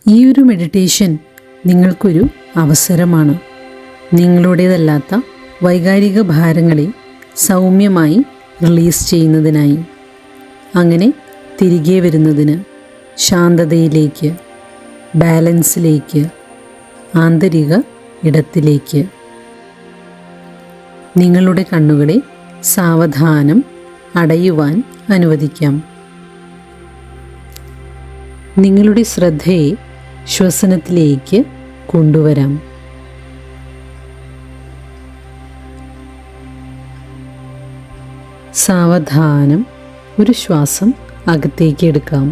ഈ ഒരു മെഡിറ്റേഷൻ നിങ്ങൾക്കൊരു അവസരമാണ്. നിങ്ങളുടേതല്ലാത്ത വൈകാരിക ഭാരങ്ങളെ സൗമ്യമായി റിലീസ് ചെയ്യുന്നതിനായി, അങ്ങനെ തിരികെ വരുന്നതിന്, ശാന്തതയിലേക്ക്, ബാലൻസിലേക്ക്, ആന്തരിക ഇടത്തിലേക്ക്. നിങ്ങളുടെ കണ്ണുകളെ സാവധാനം അടയുവാൻ അനുവദിക്കാം. നിങ്ങളുടെ ശ്രദ്ധയെ ശ്വസനത്തിലേക്ക് കൊണ്ടുവരാം. സാവധാനം ഒരു ശ്വാസം അകത്തേക്ക് എടുക്കാം.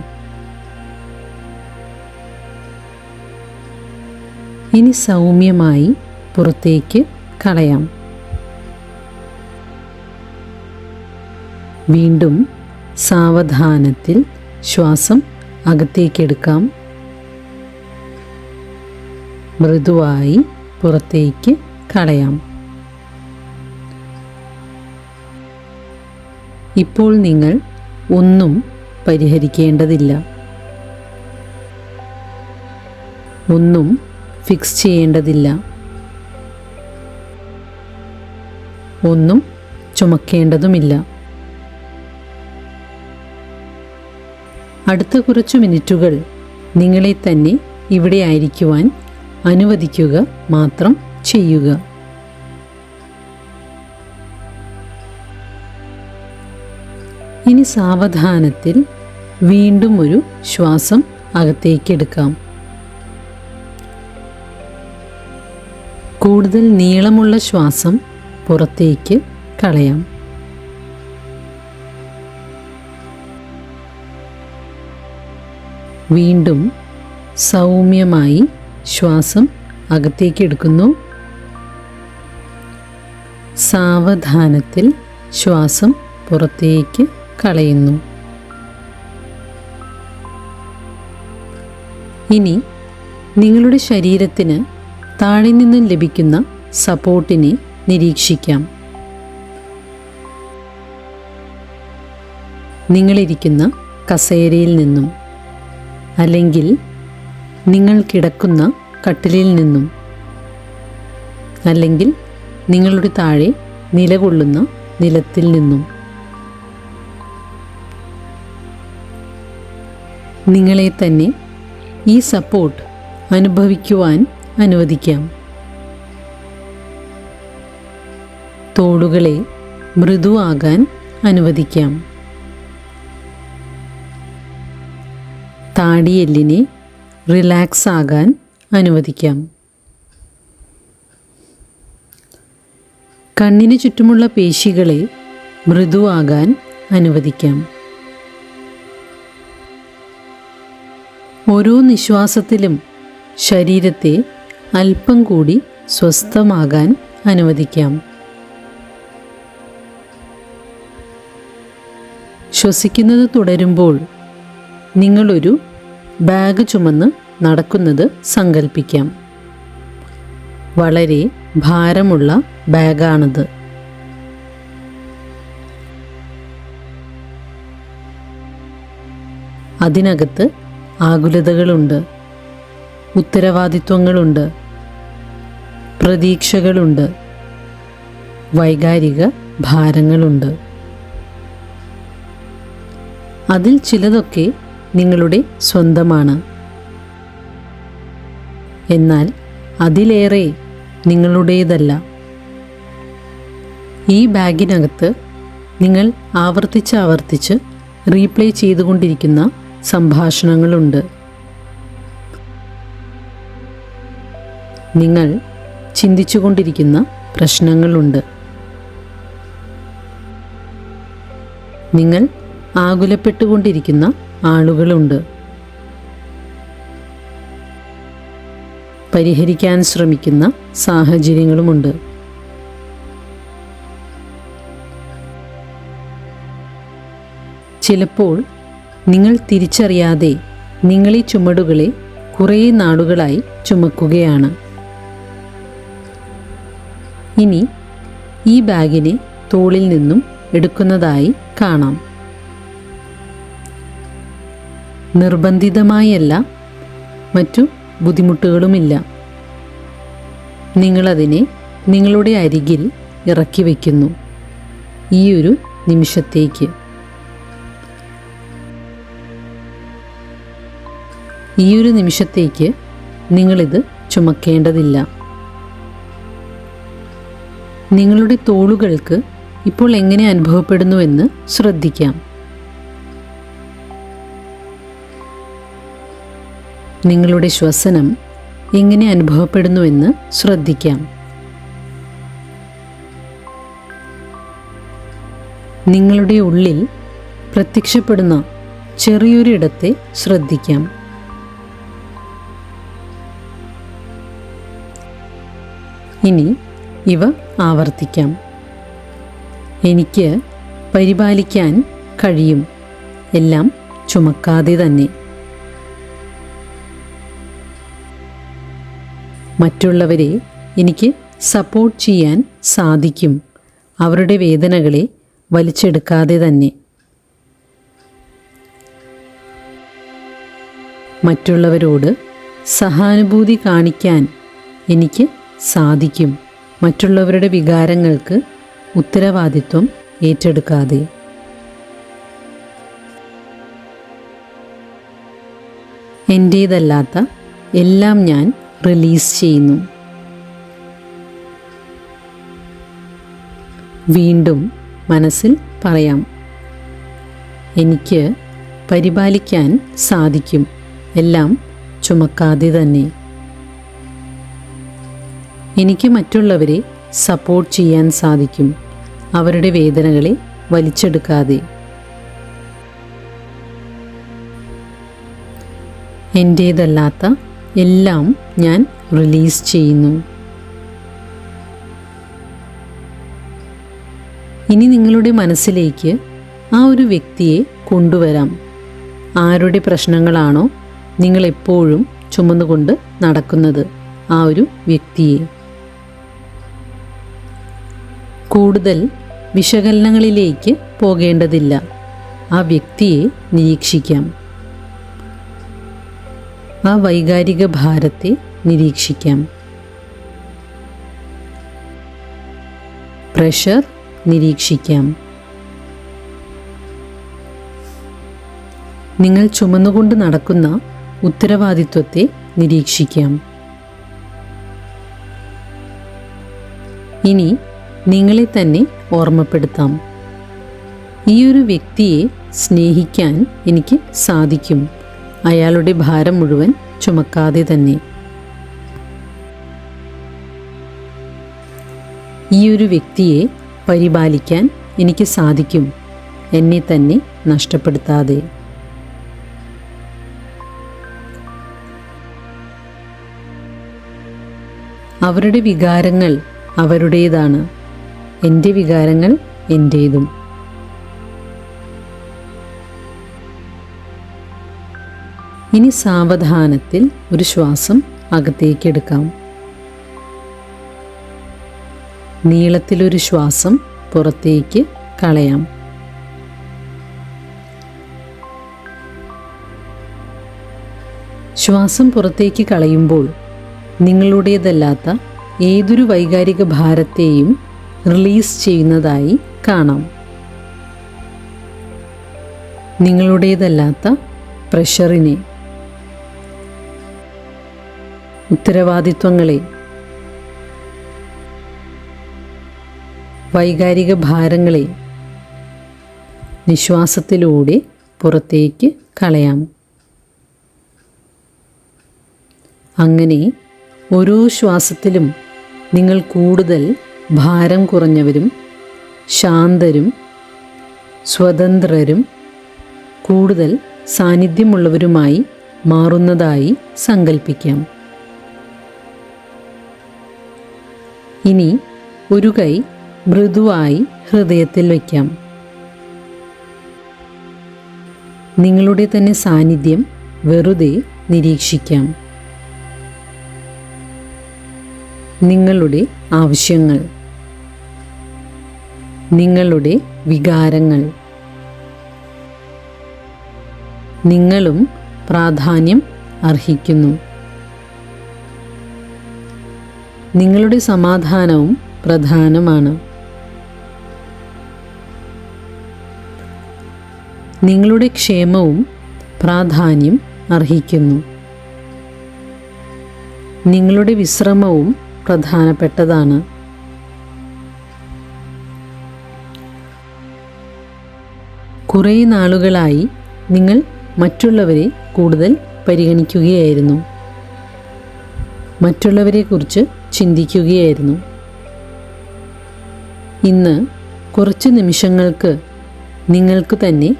ഇനി സൗമ്യമായി പുറത്തേക്ക് കളയാം. വീണ്ടും സാവധാനത്തിൽ ശ്വാസം അകത്തേക്കെടുക്കാം. മൃദുവായി പുറത്തേക്ക് കളയാം. ഇപ്പോൾ നിങ്ങൾ ഒന്നും പരിഹരിക്കേണ്ടതില്ല, ഒന്നും ഫിക്സ് ചെയ്യേണ്ടതില്ല, ഒന്നും ചുമക്കേണ്ടതുമില്ല. അടുത്ത കുറച്ചു മിനിറ്റുകൾ നിങ്ങളെ തന്നെ ഇവിടെ ആയിരിക്കുവാൻ അനുവദിക്കുക മാത്രം ചെയ്യുക. ഇനി സാവധാനത്തിൽ വീണ്ടും ഒരു ശ്വാസം അകത്തേക്കെടുക്കാം. കൂടുതൽ നീളമുള്ള ശ്വാസം പുറത്തേക്ക് കളയാം. വീണ്ടും സൗമ്യമായി ശ്വാസം അകത്തേക്ക് എടുക്കുന്നു. സാവധാനത്തിൽ ശ്വാസം പുറത്തേക്ക് കളയുന്നു. ഇനി നിങ്ങളുടെ ശരീരത്തിന് താഴെ നിന്നും ലഭിക്കുന്ന സപ്പോർട്ടിനെ നിരീക്ഷിക്കാം. നിങ്ങളിരിക്കുന്ന കസേരയിൽ നിന്നും, അല്ലെങ്കിൽ നിങ്ങൾ കിടക്കുന്ന കട്ടിലിൽ നിന്നും, അല്ലെങ്കിൽ നിങ്ങളുടെ താഴെ നിലകൊള്ളുന്ന നിലത്തിൽ നിന്നും നിങ്ങളെ തന്നെ ഈ സപ്പോർട്ട് അനുഭവിക്കുവാൻ അനുവദിക്കാം. തോളുകളെ മൃദുവാകാൻ അനുവദിക്കാം. താടിയെല്ലിനെ റിലാക്സ് ആകാൻ അനുവദിക്കാം. കണ്ണിന് ചുറ്റുമുള്ള പേശികളെ മൃദുവാകാൻ അനുവദിക്കാം. ഓരോ നിശ്വാസത്തിലും ശരീരത്തെ അല്പം കൂടി സ്വസ്ഥമാകാൻ അനുവദിക്കാം. ശ്വസിക്കുന്നത് തുടരുമ്പോൾ നിങ്ങളൊരു ബാഗ് ചുമന്ന് നടക്കുന്നത് സങ്കൽപ്പിക്കാം. വളരെ ഭാരമുള്ള ബാഗാണത്. അതിനകത്ത് ആകുലതകളുണ്ട്, ഉത്തരവാദിത്വങ്ങളുണ്ട്, പ്രതീക്ഷകളുണ്ട്, വൈകാരിക ഭാരങ്ങളുണ്ട്. അതിൽ ചിലതൊക്കെ നിങ്ങളുടെ സ്വന്തമാണ്. എന്നാൽ അതിലേറെ നിങ്ങളുടേതല്ല. ഈ ബാഗിനകത്ത് നിങ്ങൾ ആവർത്തിച്ച് റീപ്ലേ ചെയ്തുകൊണ്ടിരിക്കുന്ന സംഭാഷണങ്ങളുണ്ട്. നിങ്ങൾ ചിന്തിച്ചുകൊണ്ടിരിക്കുന്ന പ്രശ്നങ്ങളുണ്ട്. നിങ്ങൾ ആകുലപ്പെട്ടുകൊണ്ടിരിക്കുന്ന ആളുകളുണ്ട്. പരിഹരിക്കാൻ ശ്രമിക്കുന്ന സാഹചര്യങ്ങളുമുണ്ട്. ചിലപ്പോൾ നിങ്ങൾ തിരിച്ചറിയാതെ നിങ്ങൾ ഈ ചുമടുകളെ കുറേ നാളുകളായി ചുമക്കുകയാണ്. ഇനി ഈ ബാഗിനെ തോളിൽ നിന്നും എടുക്കുന്നതായി കാണാം. നിർബന്ധിതമായല്ല, മറ്റു ബുദ്ധിമുട്ടുകളുമില്ല. നിങ്ങളതിനെ നിങ്ങളുടെ അരികിൽ ഇറക്കി വയ്ക്കുന്നു. ഈ ഒരു നിമിഷത്തേക്ക്, ഈ ഒരു നിമിഷത്തേക്ക് നിങ്ങളിത് ചുമക്കേണ്ടതില്ല. നിങ്ങളുടെ തോളുകൾക്ക് ഇപ്പോൾ എങ്ങനെ അനുഭവപ്പെടുന്നുവെന്ന് ശ്രദ്ധിക്കാം. നിങ്ങളുടെ ശ്വസനം എങ്ങനെ അനുഭവപ്പെടുന്നുവെന്ന് ശ്രദ്ധിക്കാം. നിങ്ങളുടെ ഉള്ളിൽ പ്രത്യക്ഷപ്പെടുന്ന ചെറിയൊരിടത്തെ ശ്രദ്ധിക്കാം. ഇനി ഇവ ആവർത്തിക്കാം. എനിക്ക് പരിപാലിക്കാൻ കഴിയും, എല്ലാം ചുമക്കാതെ തന്നെ. മറ്റുള്ളവരെ എനിക്ക് സപ്പോർട്ട് ചെയ്യാൻ സാധിക്കും, അവരുടെ വേദനകളെ വലിച്ചെടുക്കാതെ തന്നെ. മറ്റുള്ളവരോട് സഹാനുഭൂതി കാണിക്കാൻ എനിക്ക് സാധിക്കും, മറ്റുള്ളവരുടെ വികാരങ്ങൾക്ക് ഉത്തരവാദിത്വം ഏറ്റെടുക്കാതെ. എൻ്റേതല്ലാത്ത എല്ലാം ഞാൻ റിലീസ് ചെയ്യുന്നു. വീണ്ടും മനസ്സിൽ പറയാം, എനിക്ക് പരിപാലിക്കാൻ സാധിക്കും, എല്ലാം ചുമക്കാതെ തന്നെ. എനിക്ക് മറ്റുള്ളവരെ സപ്പോർട്ട് ചെയ്യാൻ സാധിക്കും, അവരുടെ വേദനകളെ വലിച്ചെടുക്കാതെ. എൻ്റേതല്ലാത്ത എല്ലാം ഞാൻ റിലീസ് ചെയ്യുന്നു. ഇനി നിങ്ങളുടെ മനസ്സിലേക്ക് ആ ഒരു വ്യക്തിയെ കൊണ്ടുവരാം. ആരുടെ പ്രശ്നങ്ങളാണോ നിങ്ങളെപ്പോഴും ചുമന്നുകൊണ്ട് നടക്കുന്നത്, ആ ഒരു വ്യക്തിയെ. കൂടുതൽ വിശകലനങ്ങളിലേക്ക് പോകേണ്ടതില്ല. ആ വ്യക്തിയെ നിരീക്ഷിക്കാം. ആ വൈകാരിക ഭാരത്തെ നിരീക്ഷിക്കാം. പ്രഷർ നിരീക്ഷിക്കാം. നിങ്ങൾ ചുമന്നുകൊണ്ട് നടക്കുന്ന ഉത്തരവാദിത്വത്തെ നിരീക്ഷിക്കാം. ഇനി നിങ്ങളെ തന്നെ ഓർമ്മപ്പെടുത്താം, ഈ ഒരു വ്യക്തിയെ സ്നേഹിക്കാൻ എനിക്ക് സാധിക്കും, അയാളുടെ ഭാരം മുഴുവൻ ചുമക്കാതെ തന്നെ. ഈ ഒരു വ്യക്തിയെ പരിപാലിക്കാൻ എനിക്ക് സാധിക്കും, എന്നെ തന്നെ നഷ്ടപ്പെടുത്താതെ. അവരുടെ വികാരങ്ങൾ അവരുടേതാണ്, എൻ്റെ വികാരങ്ങൾ എൻ്റേതും. ഇനി സാവധാനത്തിൽ ഒരു ശ്വാസം അകത്തേക്കെടുക്കാം. നീളത്തിലൊരു ശ്വാസം പുറത്തേക്ക് കളയാം. ശ്വാസം പുറത്തേക്ക് കളയുമ്പോൾ നിങ്ങളുടേതല്ലാത്ത ഏതൊരു വൈകാരിക ഭാരത്തെയും റിലീസ് ചെയ്യുന്നതായി കാണാം. നിങ്ങളുടേതല്ലാത്ത പ്രഷറിനെ, ഉത്തരവാദിത്വങ്ങളെ, വൈകാരിക ഭാരങ്ങളെ നിശ്വാസത്തിലൂടെ പുറത്തേക്ക് കളയാം. അങ്ങനെ ഓരോ ശ്വാസത്തിലും നിങ്ങൾ കൂടുതൽ ഭാരം കുറഞ്ഞവരും ശാന്തരും സ്വതന്ത്രരും കൂടുതൽ സാന്നിധ്യമുള്ളവരുമായി മാറുന്നതായി സങ്കൽപ്പിക്കാം. ഇനി ഒരു കൈ മൃദുവായി ഹൃദയത്തിൽ വയ്ക്കാം. നിങ്ങളുടെ തന്നെ സാന്നിധ്യം വെറുതെ നിരീക്ഷിക്കാം. നിങ്ങളുടെ ആവശ്യങ്ങൾ, നിങ്ങളുടെ വികാരങ്ങൾ, നിങ്ങളും പ്രാധാന്യം അർഹിക്കുന്നു. നിങ്ങളുടെ സമാധാനവും പ്രധാനമാണ്. നിങ്ങളുടെ ക്ഷേമവും പ്രാധാന്യം അർഹിക്കുന്നു. നിങ്ങളുടെ വിശ്രമവും പ്രധാനപ്പെട്ടതാണ്. കുറേ നാളുകളായി നിങ്ങൾ മറ്റുള്ളവരെ കൂടുതൽ പരിഗണിക്കുകയായിരുന്നു, മറ്റുള്ളവരെക്കുറിച്ച് ചിന്തിക്കുകയായിരുന്നു. ഇന്ന് കുറച്ച് നിമിഷങ്ങൾക്ക് നിങ്ങൾക്ക് തന്നെ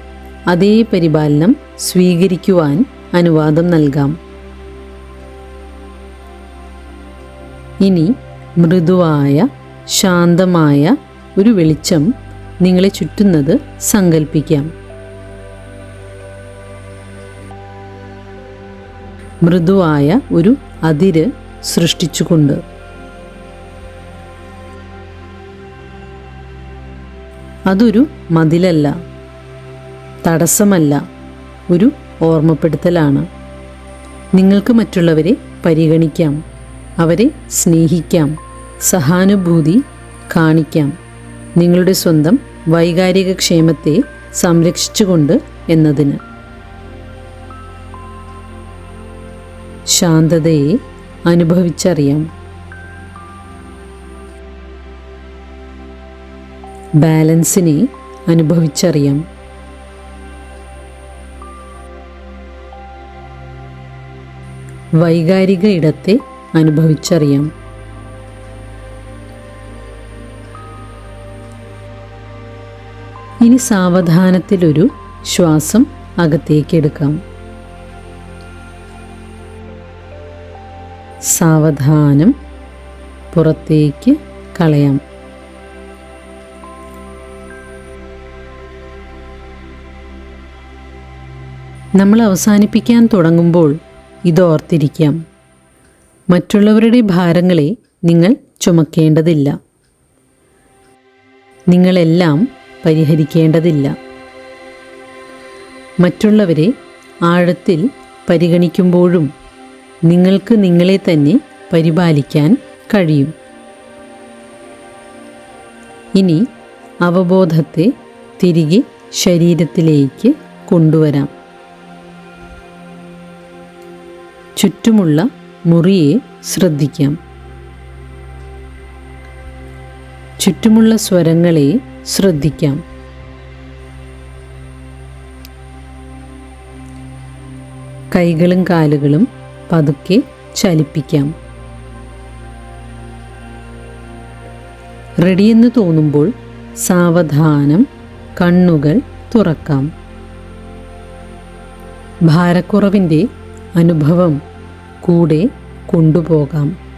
അതേ പരിപാലനം സ്വീകരിക്കുവാൻ അനുവാദം നൽകാം. ഇനി മൃദുവായ ശാന്തമായ ഒരു വെളിച്ചം നിങ്ങളെ ചുറ്റുന്നത് സങ്കൽപ്പിക്കാം. മൃദുവായ ഒരു അതിര് സൃഷ്ടിച്ചുകൊണ്ട്. അതൊരു മതിലല്ല, തടസ്സമല്ല, ഒരു ഓർമ്മപ്പെടുത്തലാണ്. നിങ്ങൾക്ക് മറ്റുള്ളവരെ പരിഗണിക്കാം, അവരെ സ്നേഹിക്കാം, സഹാനുഭൂതി കാണിക്കാം, നിങ്ങളുടെ സ്വന്തം വൈകാരിക ക്ഷേമത്തെ സംരക്ഷിച്ചുകൊണ്ട് എന്നതിന്. ശാന്തതയെ അനുഭവിച്ചറിയാം. ബാലൻസിനെ അനുഭവിച്ചറിയാം. വൈകാരിക ഇടത്തെ അനുഭവിച്ചറിയാം. ഇനി സാവധാനത്തിലൊരു ശ്വാസം അകത്തേക്കെടുക്കാം. സാവധാനം പുറത്തേക്ക് കളയാം. നമ്മൾ അവസാനിപ്പിക്കാൻ തുടങ്ങുമ്പോൾ ഇതോർത്തിരിക്കാം. മറ്റുള്ളവരുടെ ഭാരങ്ങളെ നിങ്ങൾ ചുമക്കേണ്ടതില്ല. നിങ്ങളെല്ലാം പരിഹരിക്കേണ്ടതില്ല. മറ്റുള്ളവരെ ആഴത്തിൽ പരിഗണിക്കുമ്പോഴും നിങ്ങൾക്ക് നിങ്ങളെ തന്നെ പരിപാലിക്കാൻ കഴിയും. ഇനി അവബോധത്തെ തിരികെ ശരീരത്തിലേക്ക് കൊണ്ടുവരാം. ചുറ്റുമുള്ള മുറിയെ ശ്രദ്ധിക്കാം. ചുറ്റുമുള്ള സ്വരങ്ങളെ ശ്രദ്ധിക്കാം. കൈകളും കാലുകളും പതുക്കെ ചലിപ്പിക്കാം. റെഡിയെന്ന് തോന്നുമ്പോൾ സാവധാനം കണ്ണുകൾ തുറക്കാം. ഭാരക്കുറവിൻ്റെ അനുഭവം കൂടെ കൊണ്ടുപോകാം.